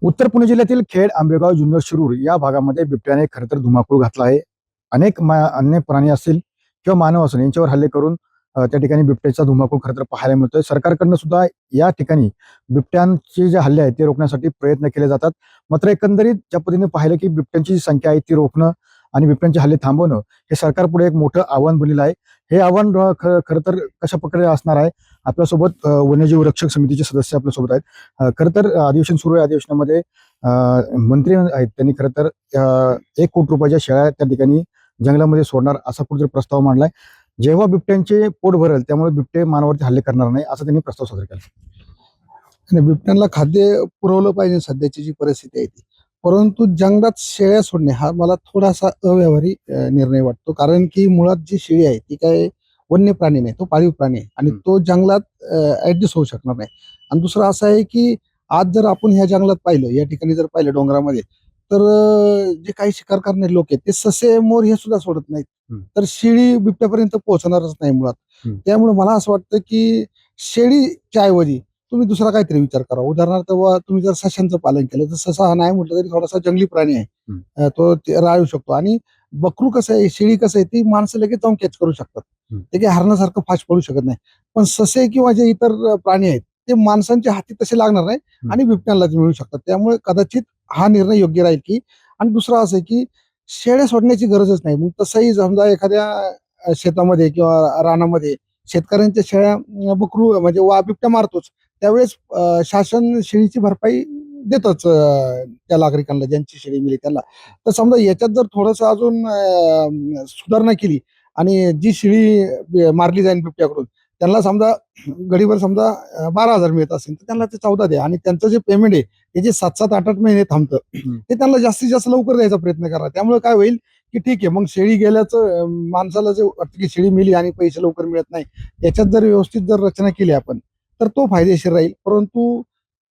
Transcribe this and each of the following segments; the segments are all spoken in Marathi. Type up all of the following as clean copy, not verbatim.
उत्तर पुणे जिल्ह्यातील खेड, आंबेगाव, जुन्नर, शिरूर या भागामध्ये बिबट्याने खरं तर धुमाकूळ घातला आहे. अनेक अन्य प्राणी असतील किंवा मानव असेल यांच्यावर हल्ले करून त्या ठिकाणी बिबट्याचा धुमाकूळ खरं तर पाहायला मिळतोय. सरकारकडनं सुद्धा या ठिकाणी बिबट्यांचे जे हल्ले आहेत ते रोखण्यासाठी प्रयत्न केले जातात. मात्र एकंदरीत ज्या पद्धतीने पाहिलं की बिबट्यांची जी संख्या आहे ती रोखणं आणि बिबट्यांचे हल्ले थांबवणं हे सरकारपुढे एक मोठं आव्हान बनलेलं आहे. हे आव्हान खरं तर कशा प्रकारे असणार आहे? आपल्यासोबत वन्यजीव रक्षक समितीचे सदस्य आपल्यासोबत आहेत. खरं तर अधिवेशन सुरू आहे. अधिवेशनामध्ये मंत्री आहेत त्यांनी खरं तर 1 कोटी रुपयाच्या शेळ्या त्या ठिकाणी जंगलामध्ये सोडणार असा कुठेतरी प्रस्ताव मांडलाय. जेव्हा बिबट्यांचे पोट भरेल त्यामुळे बिबटे मानवावरती हल्ले करणार नाही असा त्यांनी प्रस्ताव सादर केला. आणि बिबट्यांना खाद्य पुरवलं पाहिजे सध्याची जी परिस्थिती आहे ती. परंतु जंगलात शेळ्या सोडणे हा मला थोडासा अव्यवहारी निर्णय वाटतो. कारण की मुळात जी शेळी आहे ती काय वन्य प्राणी नाही, तो पाळीव प्राणी आहे आणि तो जंगलात ऍडजस्ट होऊ शकणार नाही. आणि दुसरं असं आहे की आज जर आपण ह्या जंगलात पाहिलं, या ठिकाणी जर पाहिलं डोंगरामध्ये, तर जे काही शिकार करणारे लोक आहेत ते ससे मोर हे सुद्धा सोडत नाहीत. तर शेळी बिबट्यापर्यंत पोहोचणारच नाही मुळात. त्यामुळे मला असं वाटतं की शेळीच्या ऐवजी तुम्ही दुसरा काहीतरी विचार करा. उदाहरणार्थ तुम्ही जर सशांचं पालन केलं तर ससा हा नाही म्हटलं तरी थोडासा जंगली प्राणी आहे. तो राहू शकतो. आणि बकरू कसं आहे, शेळी कसं आहे, ती माणसं लगेच जाऊन कॅच करू शकतात. ते काही हरणासारखं फास्ट पडू शकत नाही. पण ससे किंवा जे इतर प्राणी आहेत ते माणसांच्या हाती तसे लागणार नाही आणि बिबट्यांना मिळू शकतात. त्यामुळे कदाचित हा निर्णय योग्य राहील की. आणि दुसरं असं आहे की शेळ्या सोडण्याची गरजच नाही. मग तसंही समजा एखाद्या शेतामध्ये किंवा रानामध्ये शेतकऱ्यांच्या शेळ्या बकरू म्हणजे बिबट्या मारतोच, त्यावेळेस शासन शेळीची भरपाई देतच त्या नागरिकांना ज्यांची शेळी मिळेल त्यांना. तर समजा याच्यात जर थोडस अजून सुधारणा केली आणि जी शेळी मारली जाईल बिबट्याकडून त्यांना समजा गडीवर समजा 12,000 मिळत असेल तर त्यांना ते 14 द्या. आणि त्यांचं जे पेमेंट आहे ते जे 7-7, 8-8 महिने थांबतं ते त्यांना जास्तीत जास्त लवकर द्यायचा प्रयत्न करा. त्यामुळे काय होईल की ठीक आहे, मग शेळी गेल्याचं माणसाला जे वाटतं की शेळी मिली आणि पैसे लवकर मिळत नाही, याच्यात जर व्यवस्थित जर रचना केली आपण तर तो फायदेशीर राहील. परंतु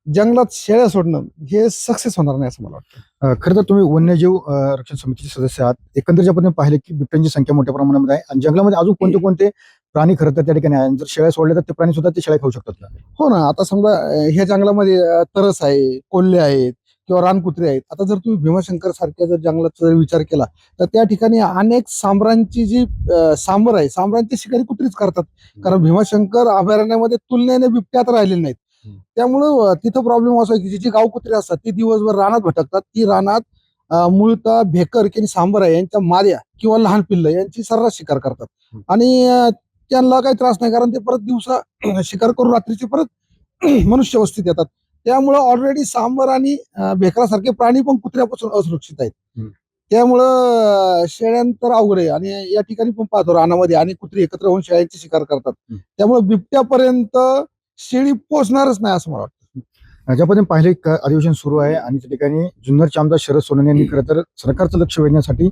जंगलात शेळ्या सोडणं हे सक्सेस होणार नाही असं मला वाटतं. खरं तर तुम्ही वन्यजीव रक्षण समितीचे सदस्य आहात. एकंदरीत ज्या पद्धतीने पाहिले की बिबट्यांची संख्या मोठ्या प्रमाणामध्ये आहे आणि जंगलामध्ये अजून कोणते कोणते प्राणी खरं तर त्या ठिकाणी आहे. जर शेळ्या सोडल्या तर ते प्राणी सुद्धा ते शेळ्या खाऊ शकतात का? हो ना, आता समजा ह्या जंगलामध्ये तरस आहे, कोल्हे आहेत किंवा रानकुत्रे आहेत. आता जर तुम्ही भीमाशंकर सारख्या जर जंगलाचा जर विचार केला तर त्या ठिकाणी अनेक सांबरांची जी सांबर आहे, सांबरांची शिकारी कुत्रीच करतात. कारण भीमाशंकर अभयारण्यामध्ये तुलनेने बिबट्यात राहिलेले नाहीत. त्यामुळं तिथं प्रॉब्लेम असा आहे की जी गाव कुत्रे असतात ती दिवसभर रानात भटकतात. ती रानात मूळतः भेकर किंवा सांबर आहे यांच्या माद्या किंवा लहान पिल्लं यांची सर्रास शिकार करतात. आणि त्यांना काही त्रास नाही कारण ते परत दिवसा शिकार करून रात्रीचे परत मनुष्य वस्तीत येतात. त्यामुळं ऑलरेडी सांबर आणि भेकरासारखे प्राणी पण कुत्र्यापासून असुरक्षित आहेत. त्यामुळं शेळ्यांतर अवघड आहे. आणि या ठिकाणी पण पाहतो रानामध्ये आणि कुत्री एकत्र होऊन शेळ्यांची शिकार करतात. त्यामुळे बिबट्यापर्यंत शेळी पोहोचणारच नाही असं मला वाटतं. ज्या पद्धतीने पाहिले अधिवेशन सुरू आहे आणि त्या ठिकाणी जुन्नरचे आमदार शरद सोनवणे यांनी खरं तर सरकारचं लक्ष वेधण्यासाठी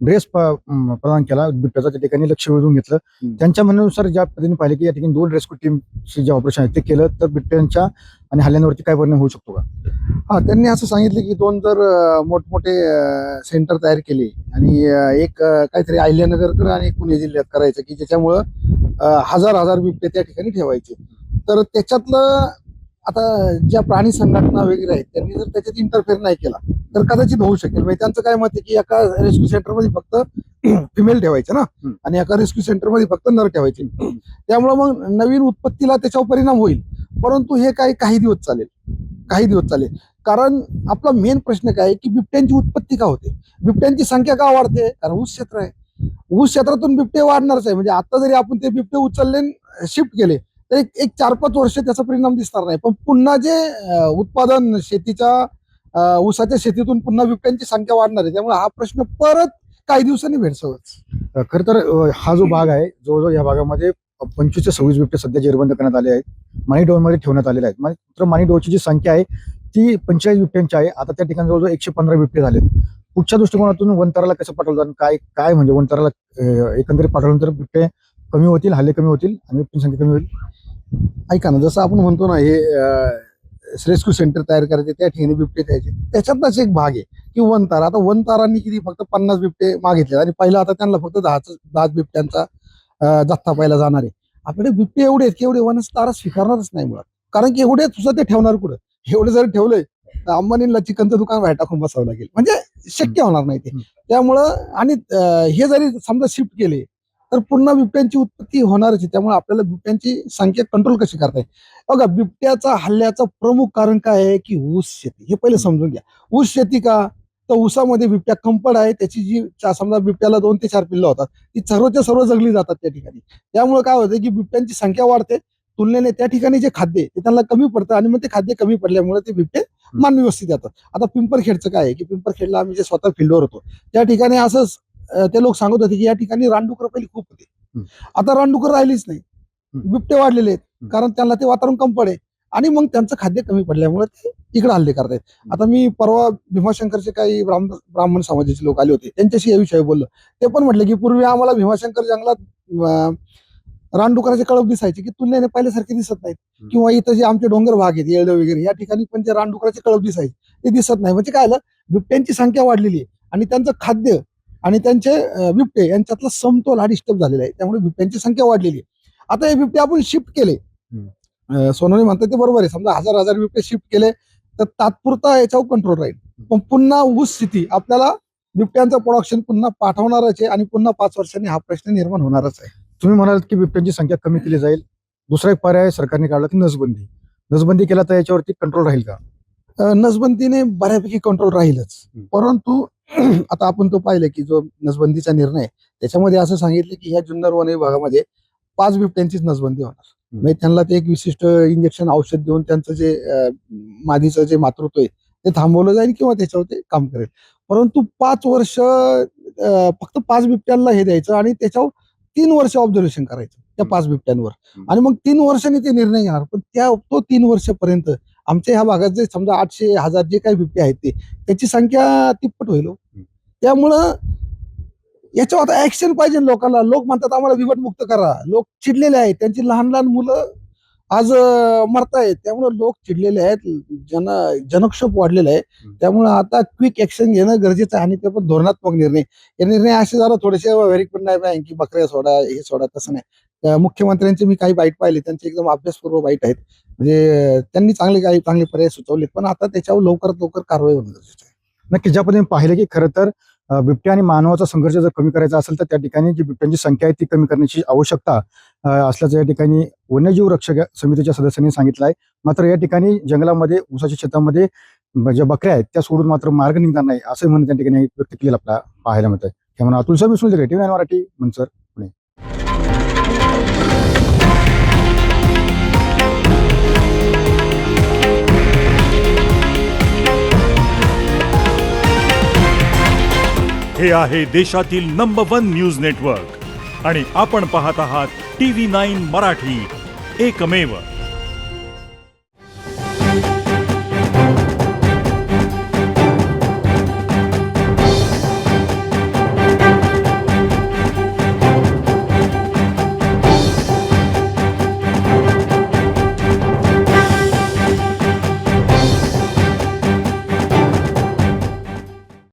ड्रेस प्रदान केला. बिबट्याचं त्या ठिकाणी लक्ष वेधून घेतलं. त्यांच्या म्हणण्यानुसार ज्या पद्धतीने पाहिले की या ठिकाणी 2 रेस्क्यू टीमचे जे ऑपरेशन आहे ते केलं तर बिबट्यांच्या आणि हल्ल्यांवरती काय परिणाम होऊ शकतो का? हा, त्यांनी असं सांगितलं की 2 जर मोठमोठे सेंटर तयार केले आणि एक काहीतरी अहिल्यानगरकडे आणि एक पुणे जिल्ह्यात करायचं की ज्याच्यामुळं हजार बिबटे त्या ठिकाणी ठेवायचे. तर त्याच्यातलं आता ज्या प्राणी संघटना वगैरे आहेत त्यांनी जर त्याच्यात इंटरफेअर नाही केला तर कदाचित होऊ शकेल. म्हणजे त्यांचं काय मत आहे की एका रेस्क्यू सेंटरमध्ये फक्त फिमेल ठेवायचे ना आणि एका रेस्क्यू सेंटरमध्ये फक्त नर ठेवायचे. त्यामुळे मग नवीन उत्पत्तीला त्याच्यावर परिणाम होईल. परंतु हे काही दिवस चालेल. कारण आपला मेन प्रश्न काय आहे की बिबट्यांची उत्पत्ती का होते, बिबट्यांची संख्या का वाढते? कारण ऊस क्षेत्र आहे. ऊस क्षेत्रातून बिबटे वाढणारच आहे. म्हणजे आता जरी आपण ते बिबटे उचलले शिफ्ट केले तर एक 4-5 वर्ष त्याचा परिणाम दिसणार नाही. पण पुन्हा जे उत्पादन शेतीच्या ऊसाच्या शेतीतून पुन्हा बिबट्यांची संख्या वाढणार आहे. त्यामुळे हा प्रश्न परत काही दिवसांनी भेडसावत. खरं तर हा जो भाग आहे जवळजवळ या भागामध्ये 25 ते 26 बिबटे सध्या जेरबंद करण्यात आले आहेत. माणी डोळमध्ये ठेवण्यात आलेले आहेत. मात्र माणी डोळची जी संख्या आहे ती 45 बिबट्यांची आहे. आता त्या ठिकाणी जवळजवळ 115 बिबटे झालेत. पुढच्या दृष्टिकोनातून वनताराला कसं पाठवलं काय म्हणजे वनताराला एकंदरीत पाठवल्यानंतर बिबटे कमी होतील, हल्ले कमी होतील आणि बिबट्यांची संख्या कमी होईल. ऐका ना, जसं आपण म्हणतो ना हे रेस्क्यू सेंटर तयार करायचे त्या ठिकाणी बिबटे द्यायचे, त्याच्यातलाच एक भाग आहे की वनतारा. आता वनतारांनी किती फक्त 50 बिबटे मागितले आणि पहिला आता त्यांना फक्त 10 बिबट्यांचा जथ्था पहिला जाणार आहे. आपल्याकडे बिबटे एवढे आहेत की एवढे वनतारा स्वीकारणारच नाही मुळात. कारण की एवढे सुद्धा ते ठेवणार कुठं? एवढे जर ठेवले तर अंबानीला चिकनचं दुकान बाहेर टाकून बसावं लागेल, म्हणजे शक्य होणार नाही ते. त्यामुळं आणि हे जरी समजा शिफ्ट केले तर पुन्हा बिबट्यांची उत्पत्ती होणारच आहे. त्यामुळे आपल्याला बिबट्यांची संख्या कंट्रोल कशी करता येईल? बघा, बिबट्याचा हल्ल्याचं प्रमुख कारण काय आहे की ऊस शेती. हे पहिले समजून घ्या. ऊस शेती का? तर ऊसामध्ये बिबट्या कंपड आहे, त्याची जी समजा बिबट्याला 2 ते 4 पिल्लं होतात, ती सर्वच्या सर्व जगली जातात त्या ठिकाणी. त्यामुळे काय होतं की बिबट्यांची संख्या वाढते, तुलनेने त्या ठिकाणी जे खाद्य आहे ते त्यांना कमी पडतं आणि मग ते खाद्य कमी पडल्यामुळे ते बिबटे मानवी वस्तीत येतात. आता पिंपरखेडचं काय आहे की पिंपरखेडला आम्ही जे स्वतः फील्डवर होतो त्या ठिकाणी असंच ते लोक सांगत होते की या ठिकाणी रानडुकर पहिली खूप होते, आता रानडुकर राहिलीच नाही, बिबटे वाढलेले आहेत, कारण त्यांना ते वातावरण कंपड आहे आणि मग त्यांचं खाद्य कमी पडल्यामुळे ते इकडे हल्ले करतायत. आता मी परवा भीमाशंकरचे काही ब्राह्मण समाजाचे लोक आले होते, त्यांच्याशी या विषयी बोललो. ते पण म्हटले की पूर्वी आम्हाला भीमाशंकर जंगलात रानडुकराचे कळप दिसायचे की तुलनेने पहिल्यासारखे दिसत नाहीत, किंवा इथं जे आमचे डोंगर भाग आहेत येळं वगैरे या ठिकाणी पण जे रानडुकराचे कळप दिसायचे ते दिसत नाही. म्हणजे काय झालं, बिबट्यांची संख्या वाढलेली आहे आणि त्यांचं खाद्य आणि त्यांचे बिबटे यांच्यातला समतोल हा डिस्टर्ब झालेला आहे. त्यामुळे बिबट्यांची संख्या वाढलेली आहे. आता हे बिबटे आपण शिफ्ट केले, सोनवणे म्हणतात ते बरोबर आहे, समजा हजार बिबटे शिफ्ट केले तर तात्पुरता याच्यावर कंट्रोल राहील, पण पुन्हा ऊस स्थिती आपल्याला बिबट्यांचं प्रोडक्शन पुन्हा पाठवणारच आहे आणि पुन्हा 5 वर्षांनी हा प्रश्न निर्माण होणारच आहे. तुम्ही म्हणाल की बिबट्यांची संख्या कमी केली जाईल. दुसरा एक पर्याय सरकारने काढला की नसबंदी केला तर याच्यावरती कंट्रोल राहील का? नसबंदीने बऱ्यापैकी कंट्रोल राहीलच, परंतु आता आपण तो पाहिलं की जो नसबंदीचा निर्णय आहे, त्याच्यामध्ये असं सांगितलं की ह्या जुन्नर वन विभागामध्ये 5 बिबट्यांचीच नसबंदी होणार. म्हणजे त्यांना ते एक विशिष्ट इंजेक्शन औषध देऊन त्यांचं जे मादीचं जे मातृत्व आहे ते थांबवलं जाईल किंवा त्याच्यावर ते काम करेल. परंतु 5 वर्ष फक्त 5 बिबट्यांना हे द्यायचं आणि त्याच्यावर 3 वर्ष ऑब्झर्वेशन करायचं त्या 5 बिबट्यांवर, आणि मग 3 वर्षांनी ते निर्णय घेणार. पण तो 3 वर्षापर्यंत आमच्या ह्या भागात जे समजा 800-1000 जे काही बिबटे आहेत त्याची संख्या तिप्पट होईल. त्यामुळं याच्यावर आता ऍक्शन पाहिजे लोकांना. लोक म्हणतात आम्हाला बिबटमुक्त करा, लोक चिडलेले आहेत, त्यांची लहान लहान मुलं आज मरतायत, त्यामुळे लोक चिडलेले आहेत, जनक्षोभ वाढलेला आहे. त्यामुळे आता क्विक ऍक्शन घेणं गरजेचं आहे आणि ते पण धोरणात्मक निर्णय. हे निर्णय असे जरा थोडेसे व्यावहारिक पण नाही की बकऱ्या सोडा हे सोडा, तसं नाही. मुख्यमंत्र्यांचे मी काही बाईट पाहिले, त्यांचे एकदम अभ्यासपूर्व बाईट आहेत, म्हणजे त्यांनी चांगले पर्याय सुचवलेत, पण आता त्याच्यावर लवकरात लवकर कारवाई होणं गरजेचं आहे. नक्की ज्या पद्धतीने पाहिलं की खरं तर बिबट्या आणि मानवाचा संघर्ष जर कमी करायचा असेल तर त्या ठिकाणी जी बिबट्यांची संख्या आहे ती कमी करण्याची आवश्यकता असल्याचं या ठिकाणी वन्यजीव रक्षक समितीच्या सदस्यांनी सांगितलं आहे. मात्र या ठिकाणी जंगलामध्ये ऊसाच्या शेतामध्ये ज्या बकऱ्या आहेत त्या सोडून मात्र मार्ग निघणार नाही असं म्हणून त्या ठिकाणी व्यक्त केलेलं आपल्याला पाहायला मिळतंय. त्यामुळे अतुल सर विसरून TV9 मराठी मंचर. हे आहे देशातील नंबर 1 न्यूज नेटवर्क आणि आपण पाहत आहात TV9 मराठी, एकमेव.